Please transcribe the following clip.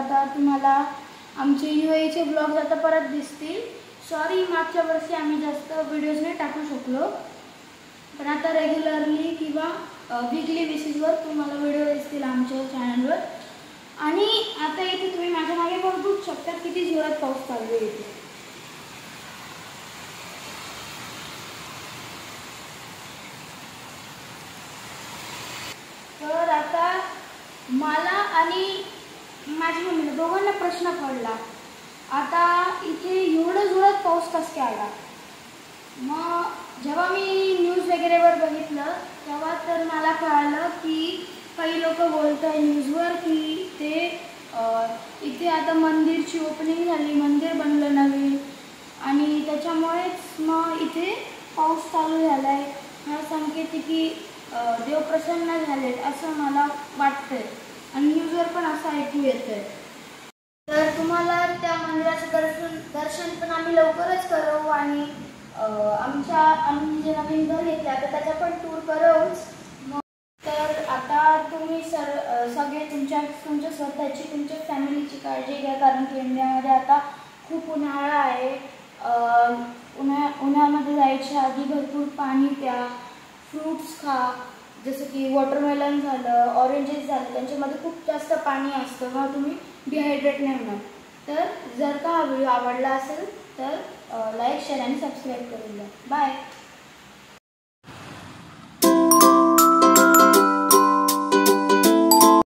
आता तुम्हाला आमचे UAEचे ब्लॉग्स आता परत दिसतील। सॉरी, मागच्या वर्षी आम्ही जास्त व्हिडिओज नाही टाकू शकलो, पण आता रेग्युलरली किंवा वीकली बेसिसवर तुम्हाला व्हिडिओ दिसतील आमच्या चॅनलवर। आणि आता इथे तुम्ही माझ्या मागे बघूच शकता किती जोरात पाऊस चालू आहे इथे। तर आता मला आणि माझ्या मम्मीला दोघांना प्रश्न पडला, आता इथे एवढं जोरात पाऊस कसं काय आला। मग जेव्हा मी न्यूज वगैरेवर बघितलं तेव्हा तर मला कळालं की काही लोक बोलत आहे न्यूजवर की ते इथे आता मंदिरची ओपनिंग झाली, मंदिर बनलं नवीन, आणि त्याच्यामुळेच मग इथे पाऊस चालू झाला आहे। हा संकेत आहे की देव प्रसन्न झाले असं मला वाटतंय, आणि न्यूजवर पण असं ऐकू येतंय। तर तुम्हाला त्या मंदिराचं दर्शन पण आम्ही लवकरच करू, आणि आम्ही जे नवीन घर घेतलं आता त्याचा पण टूर करूच। तर आता तुम्ही सगळे तुमच्या स्वतःची तुमच्या फॅमिलीची काळजी घ्या, कारण की इंडियामध्ये आता खूप उन्हाळा आहे। उन्हाळ्यामध्ये जायच्या आधी भरपूर पाणी प्या, फ्रूट्स खा, जसं की वॉटरमेलन झालं, ऑरेंजेस झालं, त्यांच्यामध्ये खूप जास्त पाणी असतं, मग तुम्ही डिहायड्रेट नाही होणार। तर जर का हा व्हिडिओ आवडला असेल तर लाईक, शेअर आणि सबस्क्राईब करून द्या। बाय।